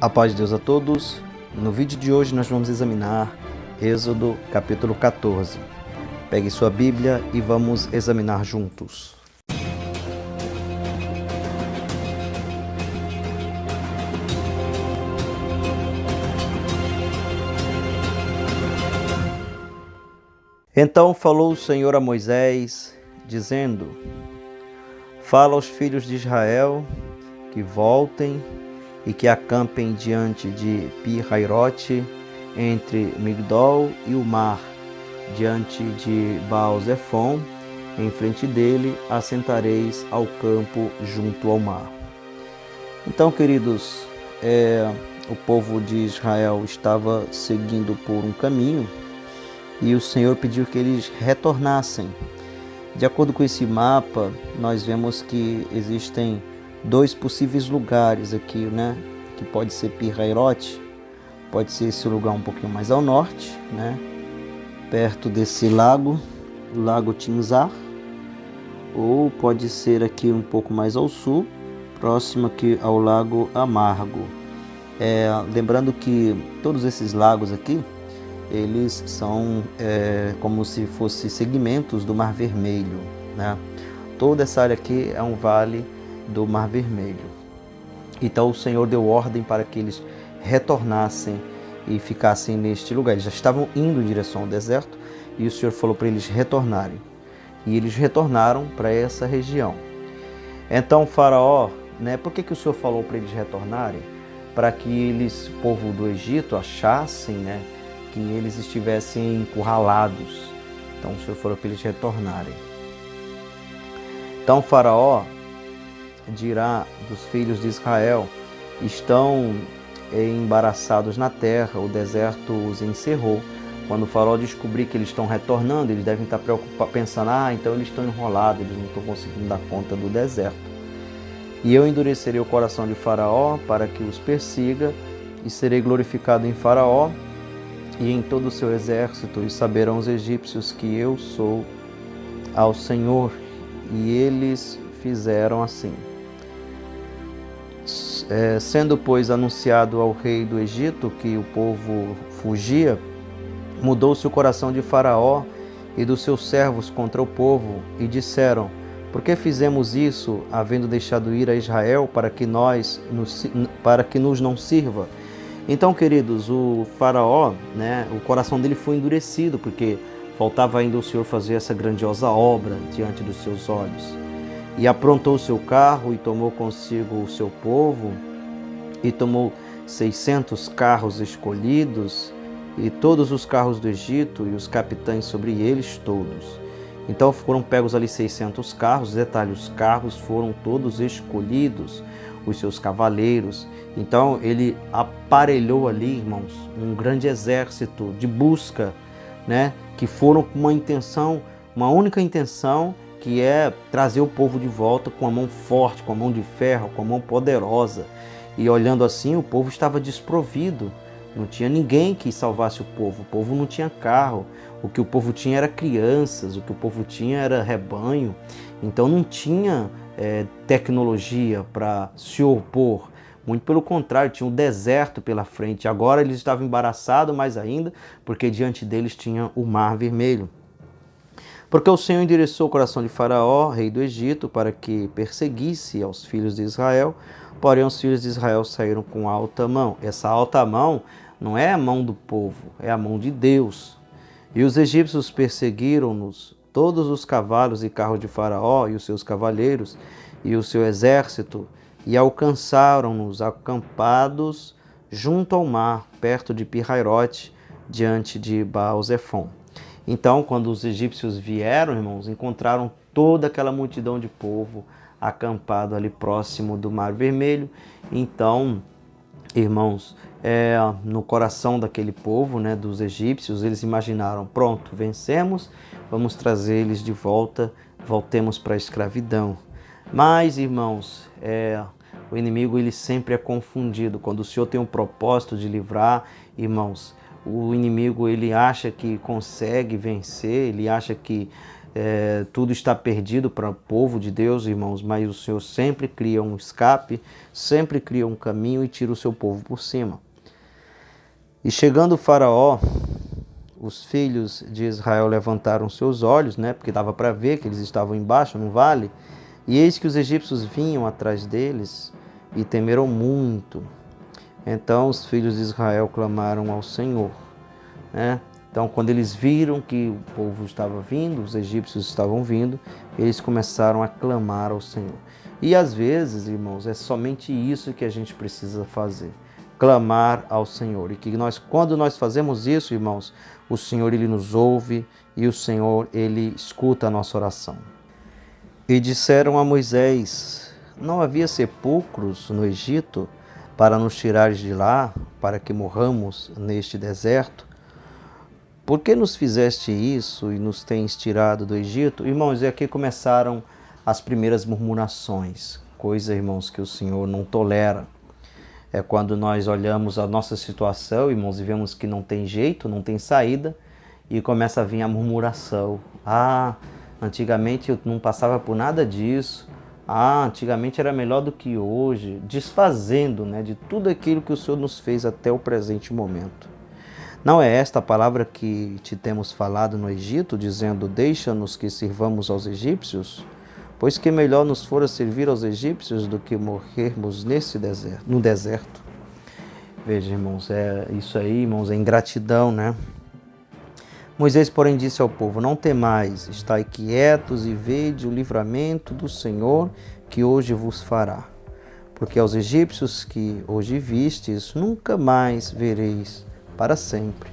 A paz de Deus a todos. No vídeo de hoje nós vamos examinar Êxodo capítulo 14. Pegue sua Bíblia e vamos examinar juntos. Então falou o Senhor a Moisés, dizendo: Fala aos filhos de Israel que voltem e que acampem diante de Pi-Hairote, entre Migdol e o mar, diante de Baal-Zefon, em frente dele assentareis ao campo junto ao mar. Então, queridos, o povo de Israel estava seguindo por um caminho e o Senhor pediu que eles retornassem. De acordo com esse mapa, nós vemos que existem dois possíveis lugares aqui, né? Que pode ser Pi-Hairote, pode ser esse lugar um pouquinho mais ao norte, né? Perto desse lago, Lago Tinzar, ou pode ser aqui um pouco mais ao sul, próximo aqui ao Lago Amargo. Lembrando que todos esses lagos aqui, eles são como se fossem segmentos do Mar Vermelho, né? Toda essa área aqui é um vale do Mar Vermelho. Então o Senhor deu ordem para que eles retornassem e ficassem neste lugar. Eles já estavam indo em direção ao deserto e o Senhor falou para eles retornarem. E eles retornaram para essa região. Então Faraó, né, por que o Senhor falou para eles retornarem? Para que eles, o povo do Egito, achassem, né, que eles estivessem encurralados. Então o Senhor falou para eles retornarem. Então Faraó dirá dos filhos de Israel: estão embaraçados na terra, o deserto os encerrou. Quando o Faraó descobrir que eles estão retornando, eles devem estar preocupados, pensando: então eles estão enrolados, eles não estão conseguindo dar conta do deserto. E eu endurecerei o coração de Faraó para que os persiga, e serei glorificado em Faraó e em todo o seu exército, e saberão os egípcios que eu sou ao Senhor. E eles fizeram assim. Sendo, pois, anunciado ao rei do Egito que o povo fugia, mudou-se o coração de Faraó e dos seus servos contra o povo, e disseram: por que fizemos isso, havendo deixado ir a Israel para que nos não sirva? Então, queridos, o Faraó, né, o coração dele foi endurecido, porque faltava ainda o Senhor fazer essa grandiosa obra diante dos seus olhos. E aprontou o seu carro e tomou consigo o seu povo, e tomou 600 carros escolhidos, e todos os carros do Egito, e os capitães sobre eles todos. Então foram pegos ali 600 carros, detalhe, os carros foram todos escolhidos, os seus cavaleiros. Então ele aparelhou ali, irmãos, um grande exército de busca, né, que foram com uma intenção, uma única intenção, que é trazer o povo de volta com a mão forte, com a mão de ferro, com a mão poderosa. E olhando assim, o povo estava desprovido, não tinha ninguém que salvasse o povo não tinha carro, o que o povo tinha era crianças, o que o povo tinha era rebanho, então não tinha tecnologia para se opor. Muito pelo contrário, tinha um deserto pela frente. Agora eles estavam embaraçados mais ainda, porque diante deles tinha o Mar Vermelho. Porque o Senhor endereçou o coração de Faraó, rei do Egito, para que perseguisse aos filhos de Israel, porém os filhos de Israel saíram com alta mão. Essa alta mão não é a mão do povo, é a mão de Deus. E os egípcios perseguiram-nos, todos os cavalos e carros de Faraó e os seus cavaleiros e o seu exército, e alcançaram-nos acampados junto ao mar, perto de Pi-Hairote, diante de Baal-Zefon. Então, quando os egípcios vieram, irmãos, encontraram toda aquela multidão de povo acampado ali próximo do Mar Vermelho. Então, irmãos, no coração daquele povo, né, dos egípcios, eles imaginaram: pronto, vencemos, vamos trazer eles de volta, voltemos para a escravidão. Mas, irmãos, o inimigo ele sempre é confundido. Quando o Senhor tem um propósito de livrar, irmãos, o inimigo ele acha que consegue vencer, ele acha que tudo está perdido para o povo de Deus, irmãos, mas o Senhor sempre cria um escape, sempre cria um caminho e tira o seu povo por cima. E chegando o Faraó, os filhos de Israel levantaram seus olhos, porque dava para ver que eles estavam embaixo, no vale, e eis que os egípcios vinham atrás deles e temeram muito. Então os filhos de Israel clamaram ao Senhor, Então, quando eles viram que o povo estava vindo, os egípcios estavam vindo, eles começaram a clamar ao Senhor. E às vezes, irmãos, é somente isso que a gente precisa fazer, clamar ao Senhor. E que quando nós fazemos isso, irmãos, o Senhor, Ele nos ouve e o Senhor, Ele escuta a nossa oração. E disseram a Moisés: não havia sepulcros no Egito para nos tirares de lá, para que morramos neste deserto? Por que nos fizeste isso e nos tens tirado do Egito? Irmãos, e aqui começaram as primeiras murmurações, coisa, irmãos, que o Senhor não tolera. É quando nós olhamos a nossa situação, irmãos, e vemos que não tem jeito, não tem saída, e começa a vir a murmuração. Antigamente eu não passava por nada disso. Antigamente era melhor do que hoje, desfazendo, de tudo aquilo que o Senhor nos fez até o presente momento. Não é esta a palavra que te temos falado no Egito, dizendo: deixa-nos que sirvamos aos egípcios? Pois que melhor nos fora servir aos egípcios do que morrermos no deserto. Veja, irmãos, isso aí, irmãos, é ingratidão, Moisés, porém, disse ao povo: não temais, estai quietos e vede o livramento do Senhor que hoje vos fará. Porque aos egípcios que hoje vistes, nunca mais vereis para sempre.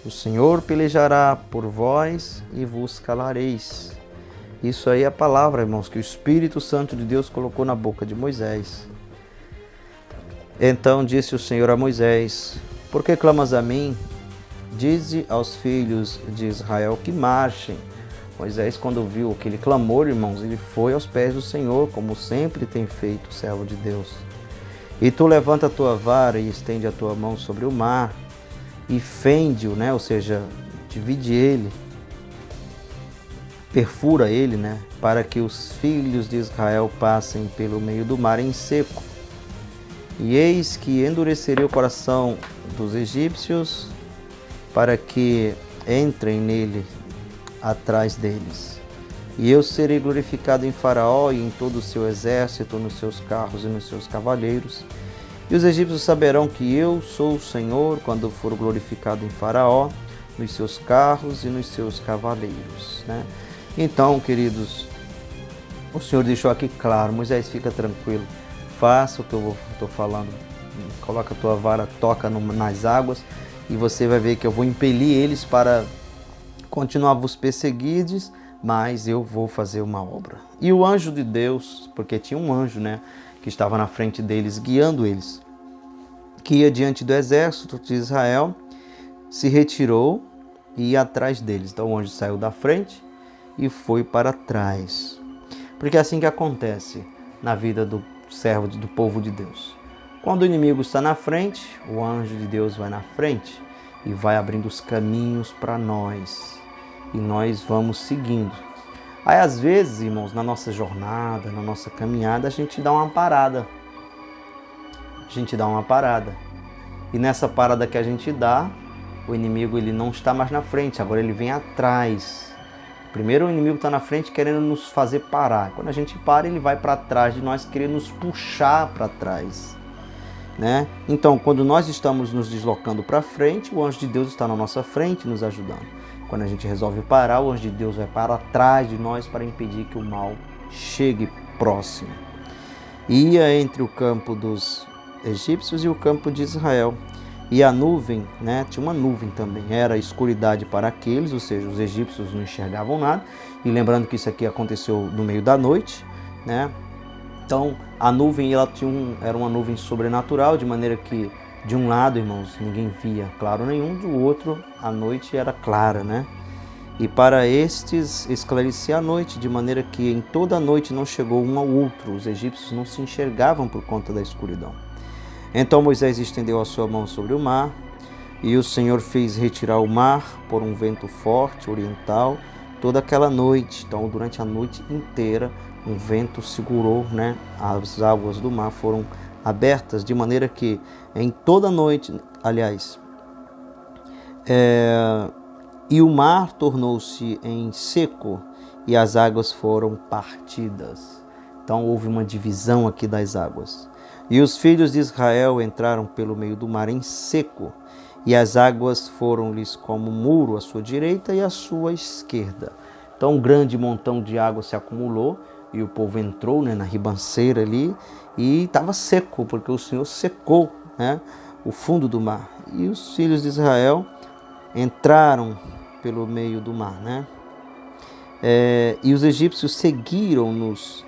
O Senhor pelejará por vós e vos calareis. Isso aí é a palavra, irmãos, que o Espírito Santo de Deus colocou na boca de Moisés. Então disse o Senhor a Moisés: por que clamas a mim? Dize aos filhos de Israel que marchem. Moisés, quando viu aquele clamor, irmãos, ele foi aos pés do Senhor, como sempre tem feito o servo de Deus. E tu levanta a tua vara e estende a tua mão sobre o mar, e fende-o, ou seja, divide ele, perfura ele, para que os filhos de Israel passem pelo meio do mar em seco. E eis que endurecerei o coração dos egípcios, para que entrem nele atrás deles. E eu serei glorificado em Faraó e em todo o seu exército, nos seus carros e nos seus cavaleiros. E os egípcios saberão que eu sou o Senhor, quando for glorificado em Faraó, nos seus carros e nos seus cavaleiros. Então, queridos, o Senhor deixou aqui claro: Moisés, fica tranquilo, faça o que eu estou falando, coloca a tua vara, toca nas águas, e você vai ver que eu vou impelir eles para continuar vos perseguirdes, mas eu vou fazer uma obra. E o anjo de Deus, porque tinha um anjo, que estava na frente deles, guiando eles, que ia diante do exército de Israel, se retirou e ia atrás deles. Então o anjo saiu da frente e foi para trás. Porque é assim que acontece na vida do servo, do povo de Deus. Quando o inimigo está na frente, o anjo de Deus vai na frente e vai abrindo os caminhos para nós. E nós vamos seguindo. Aí, às vezes, irmãos, na nossa jornada, na nossa caminhada, a gente dá uma parada. E nessa parada que a gente dá, o inimigo ele não está mais na frente, agora ele vem atrás. Primeiro o inimigo está na frente querendo nos fazer parar. Quando a gente para, ele vai para trás de nós, querendo nos puxar para trás. Então, quando nós estamos nos deslocando para frente, o anjo de Deus está na nossa frente nos ajudando. Quando a gente resolve parar, o anjo de Deus vai para trás de nós para impedir que o mal chegue próximo. Ia entre o campo dos egípcios e o campo de Israel. E a nuvem, tinha uma nuvem também, era escuridade para aqueles, ou seja, os egípcios não enxergavam nada. E lembrando que isso aqui aconteceu no meio da noite, Então, a nuvem era uma nuvem sobrenatural, de maneira que de um lado, irmãos, ninguém via claro nenhum, do outro a noite era clara, E para estes esclarecia a noite, de maneira que em toda a noite não chegou um ao outro. Os egípcios não se enxergavam por conta da escuridão. Então Moisés estendeu a sua mão sobre o mar, e o Senhor fez retirar o mar por um vento forte oriental, toda aquela noite. Então, durante a noite inteira, um vento segurou, né? As águas do mar foram abertas, de maneira que em toda a noite, aliás, e o mar tornou-se em seco e as águas foram partidas. Então houve uma divisão aqui das águas. E os filhos de Israel entraram pelo meio do mar em seco, e as águas foram-lhes como muro à sua direita e à sua esquerda. Então um grande montão de água se acumulou, e o povo entrou, né, na ribanceira ali, e estava seco, porque o Senhor secou, né, o fundo do mar. E os filhos de Israel entraram pelo meio do mar, né? E os egípcios seguiram-nos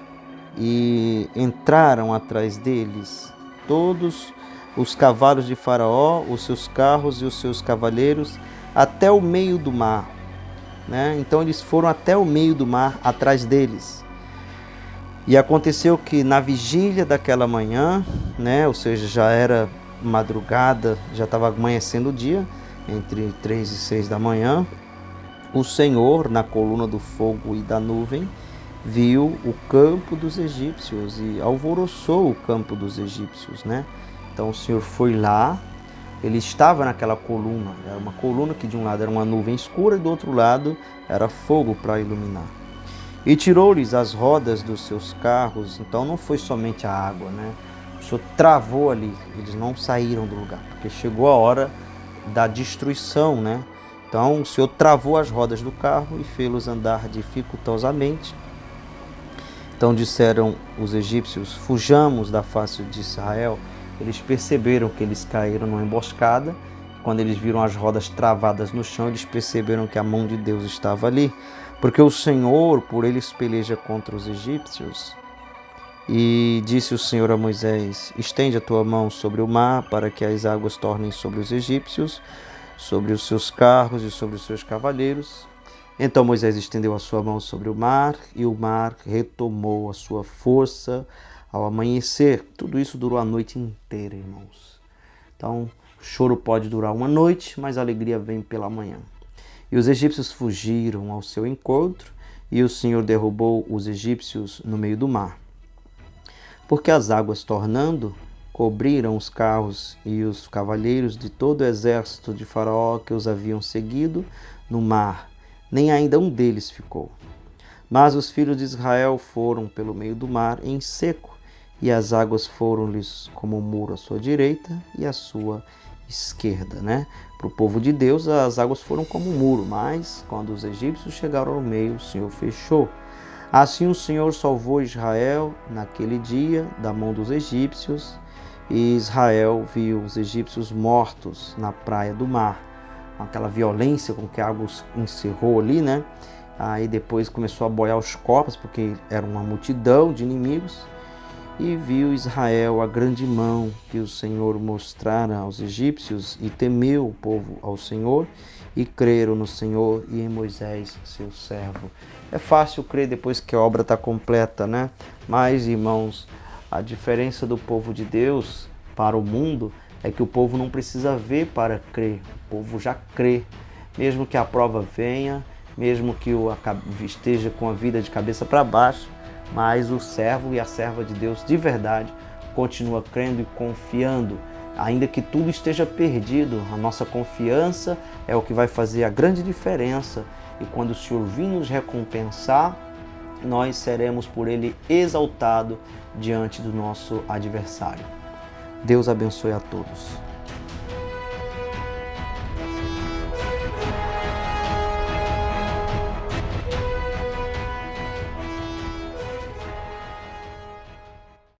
e entraram atrás deles, todos os cavalos de Faraó, os seus carros e os seus cavaleiros, até o meio do mar, né? Então eles foram até o meio do mar atrás deles. E aconteceu que na vigília daquela manhã, né? Ou seja, já era madrugada, já estava amanhecendo o dia, entre 3 e 6 da manhã, o Senhor, na coluna do fogo e da nuvem, viu o campo dos egípcios e alvoroçou o campo dos egípcios, né? Então o Senhor foi lá, ele estava naquela coluna, era uma coluna que de um lado era uma nuvem escura e do outro lado era fogo para iluminar. E tirou-lhes as rodas dos seus carros, então não foi somente a água, né? O Senhor travou ali, eles não saíram do lugar, porque chegou a hora da destruição, né? Então o Senhor travou as rodas do carro e fê-los andar dificultosamente. Então disseram os egípcios: fujamos da face de Israel. Eles perceberam que eles caíram numa emboscada. Quando eles viram as rodas travadas no chão, eles perceberam que a mão de Deus estava ali, porque o Senhor por eles peleja contra os egípcios. E disse o Senhor a Moisés: estende a tua mão sobre o mar, para que as águas tornem sobre os egípcios, sobre os seus carros e sobre os seus cavaleiros. Então Moisés estendeu a sua mão sobre o mar, e o mar retomou a sua força ao amanhecer. Tudo isso durou a noite inteira, irmãos. Então, o choro pode durar uma noite, mas a alegria vem pela manhã. E os egípcios fugiram ao seu encontro, e o Senhor derrubou os egípcios no meio do mar. Porque as águas, tornando, cobriram os carros e os cavaleiros de todo o exército de Faraó que os haviam seguido no mar, nem ainda um deles ficou. Mas os filhos de Israel foram pelo meio do mar em seco, e as águas foram-lhes como um muro à sua direita e à sua esquerda, né? Para o povo de Deus, as águas foram como um muro, mas quando os egípcios chegaram ao meio, o Senhor fechou. Assim o Senhor salvou Israel naquele dia da mão dos egípcios, e Israel viu os egípcios mortos na praia do mar, aquela violência com que a água encerrou ali, né? Aí depois começou a boiar os corpos, porque era uma multidão de inimigos, e viu Israel a grande mão que o Senhor mostrara aos egípcios, e temeu o povo ao Senhor, e creram no Senhor e em Moisés, seu servo. É fácil crer depois que a obra está completa, né? Mas, irmãos, a diferença do povo de Deus para o mundo é que o povo não precisa ver para crer, o povo já crê. Mesmo que a prova venha, mesmo que esteja com a vida de cabeça para baixo, mas o servo e a serva de Deus de verdade continua crendo e confiando. Ainda que tudo esteja perdido, a nossa confiança é o que vai fazer a grande diferença. E quando o Senhor vir nos recompensar, nós seremos por Ele exaltados diante do nosso adversário. Deus abençoe a todos.